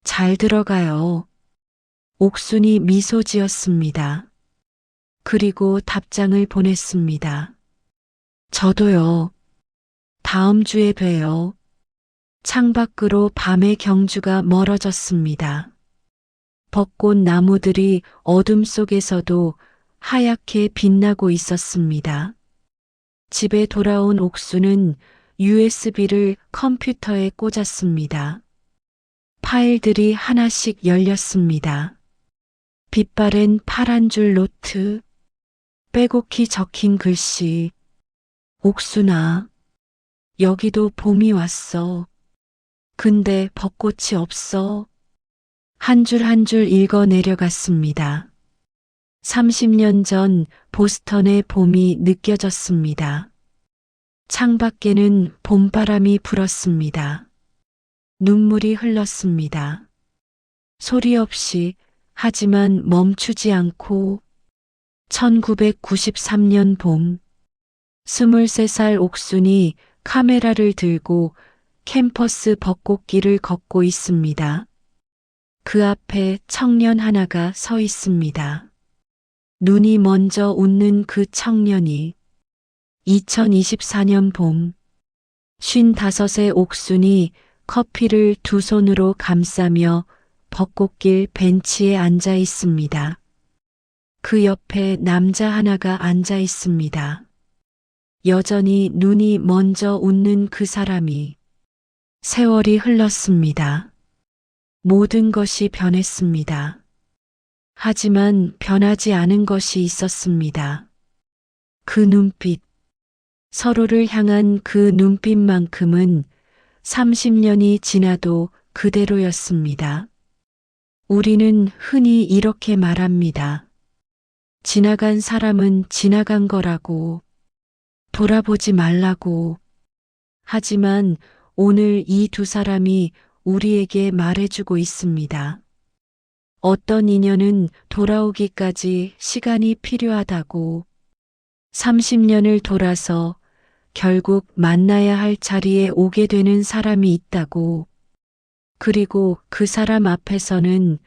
A: 잘 들어가요. 옥순이 미소 지었습니다. 그리고 답장을 보냈습니다. 저도요. 다음 주에 봬요. 창밖으로 밤의 경주가 멀어졌습니다. 벚꽃 나무들이 어둠 속에서도 하얗게 빛나고 있었습니다. 집에 돌아온 옥수는 USB를 컴퓨터에 꽂았습니다. 파일들이 하나씩 열렸습니다. 빛바랜 파란 줄 노트, 빼곡히 적힌 글씨. 옥순아, 여기도 봄이 왔어. 근데 벚꽃이 없어. 한 줄 한 줄 읽어 내려갔습니다. 30년 전 보스턴의 봄이 느껴졌습니다. 창밖에는 봄바람이 불었습니다. 눈물이 흘렀습니다. 소리 없이, 하지만 멈추지 않고 1993년 봄, 23살 옥순이 카메라를 들고 캠퍼스 벚꽃길을 걷고 있습니다. 그 앞에 청년 하나가 서 있습니다. 눈이 먼저 웃는 그 청년이 2024년 봄, 55의 옥순이 커피를 두 손으로 감싸며 벚꽃길 벤치에 앉아 있습니다. 그 옆에 남자 하나가 앉아 있습니다. 여전히 눈이 먼저 웃는 그 사람이. 세월이 흘렀습니다. 모든 것이 변했습니다. 하지만 변하지 않은 것이 있었습니다. 그 눈빛. 서로를 향한 그 눈빛만큼은 30년이 지나도 그대로였습니다. 우리는 흔히 이렇게 말합니다. 지나간 사람은 지나간 거라고, 돌아보지 말라고. 하지만 오늘 이 두 사람이 우리에게 말해주고 있습니다. 어떤 인연은 돌아오기까지 시간이 필요하다고, 30년을 돌아서 결국 만나야 할 자리에 오게 되는 사람이 있다고, 그리고 그 사람 앞에서는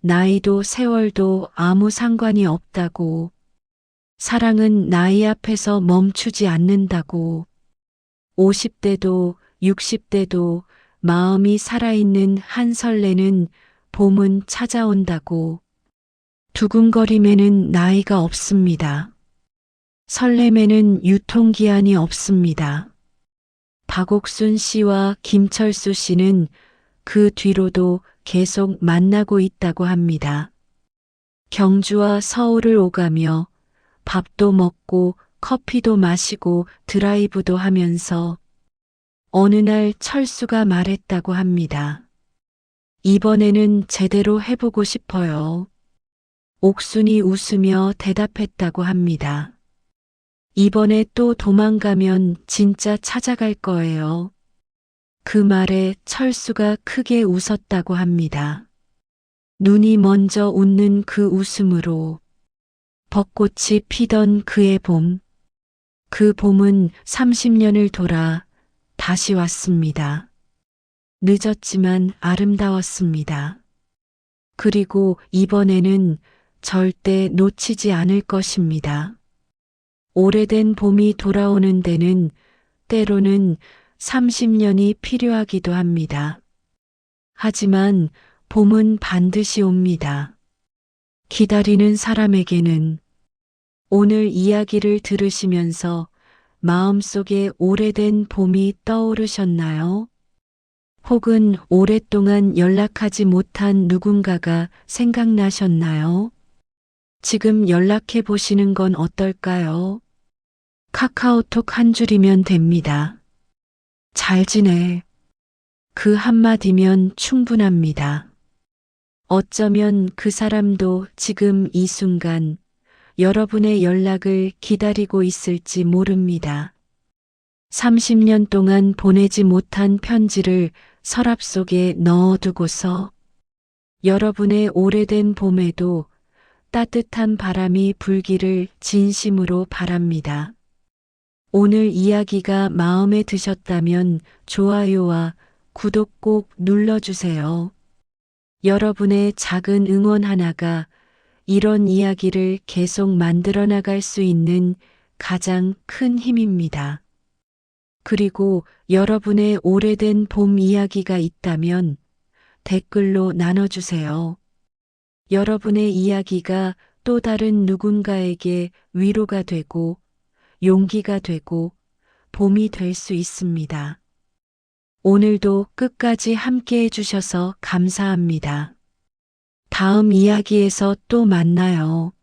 A: 나이도 세월도 아무 상관이 없다고, 사랑은 나이 앞에서 멈추지 않는다고, 50대도 60대도 마음이 살아있는 한 설레는 봄은 찾아온다고. 두근거림에는 나이가 없습니다. 설렘에는 유통기한이 없습니다. 박옥순 씨와 김철수 씨는 그 뒤로도 계속 만나고 있다고 합니다. 경주와 서울을 오가며 밥도 먹고 커피도 마시고 드라이브도 하면서 어느 날 철수가 말했다고 합니다. 이번에는 제대로 해보고 싶어요. 옥순이 웃으며 대답했다고 합니다. 이번에 또 도망가면 진짜 찾아갈 거예요. 그 말에 철수가 크게 웃었다고 합니다. 눈이 먼저 웃는 그 웃음으로 벚꽃이 피던 그의 봄. 그 봄은 30년을 돌아 다시 왔습니다. 늦었지만 아름다웠습니다. 그리고 이번에는 절대 놓치지 않을 것입니다. 오래된 봄이 돌아오는 데는 때로는 30년이 필요하기도 합니다. 하지만 봄은 반드시 옵니다. 기다리는 사람에게는. 오늘 이야기를 들으시면서 마음속에 오래된 봄이 떠오르셨나요? 혹은 오랫동안 연락하지 못한 누군가가 생각나셨나요? 지금 연락해 보시는 건 어떨까요? 카카오톡 한 줄이면 됩니다. 잘 지내. 그 한마디면 충분합니다. 어쩌면 그 사람도 지금 이 순간 여러분의 연락을 기다리고 있을지 모릅니다. 30년 동안 보내지 못한 편지를 서랍 속에 넣어두고서 여러분의 오래된 봄에도 따뜻한 바람이 불기를 진심으로 바랍니다. 오늘 이야기가 마음에 드셨다면 좋아요와 구독 꼭 눌러주세요. 여러분의 작은 응원 하나가 이런 이야기를 계속 만들어 나갈 수 있는 가장 큰 힘입니다. 그리고 여러분의 오래된 봄 이야기가 있다면 댓글로 나눠주세요. 여러분의 이야기가 또 다른 누군가에게 위로가 되고 용기가 되고 봄이 될 수 있습니다. 오늘도 끝까지 함께 해주셔서 감사합니다. 다음 이야기에서 또 만나요.